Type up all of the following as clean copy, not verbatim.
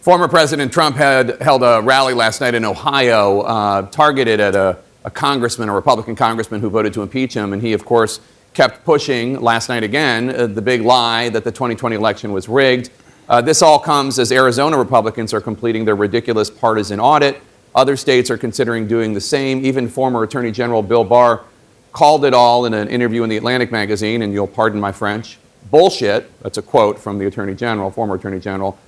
Former President Trump had held a rally last night in Ohio, targeted at a congressman, a Republican congressman who voted to impeach him. And he, of course, kept pushing last night again the big lie that the 2020 election was rigged. This all comes as Arizona Republicans are completing their ridiculous partisan audit. Other states are considering doing the same. Even former Attorney General Bill Barr called it all in an interview in the Atlantic magazine, and you'll pardon my French, bullshit. That's a quote from the Attorney General, former Attorney General.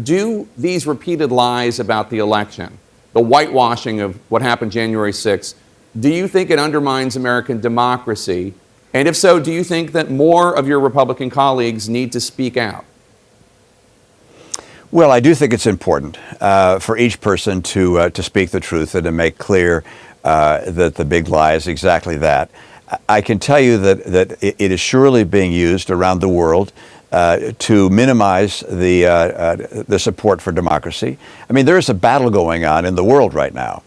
Do these repeated lies about the election, the whitewashing of what happened January 6th, do you think it undermines American democracy? And if so, do you think that more of your Republican colleagues need to speak out? Well, I do think it's important for each person to speak the truth and to make clear that the big lie is exactly that. I can tell you that it is surely being used around the world to minimize the support for democracy. I mean, there is a battle going on in the world right now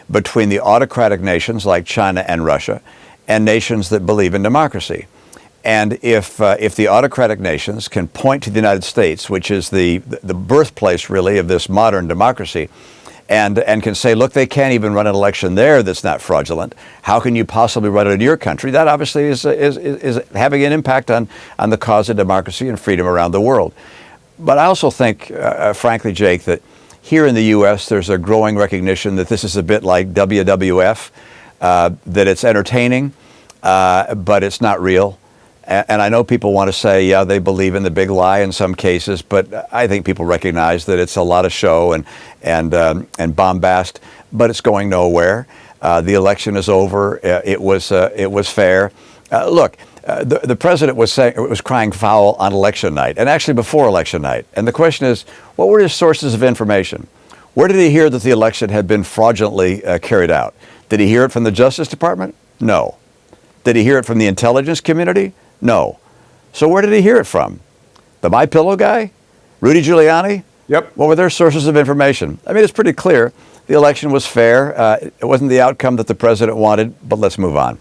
between the autocratic nations like China and Russia and nations that believe in democracy. And if the autocratic nations can point to the United States, which is the birthplace really of this modern democracy, and can say, look, they can't even run an election there that's not fraudulent. How can you possibly run it in your country? That obviously is having an impact on the cause of democracy and freedom around the world. But I also think, frankly, Jake, that here in the U.S. there's a growing recognition that this is a bit like WWF, that it's entertaining, but it's not real. And I know people want to say, yeah, they believe in the big lie in some cases, but I think people recognize that it's a lot of show and bombast, but it's going nowhere. The election is over. It was fair. Look, the president was crying foul on election night, and actually before election night. And the question is, what were his sources of information? Where did he hear that the election had been fraudulently carried out? Did he hear it from the Justice Department? No. Did he hear it from the intelligence community? No. So where did he hear it from? The MyPillow guy? Rudy Giuliani? Yep. What were their sources of information? I mean, it's pretty clear. The election was fair. It wasn't the outcome that the president wanted, but let's move on.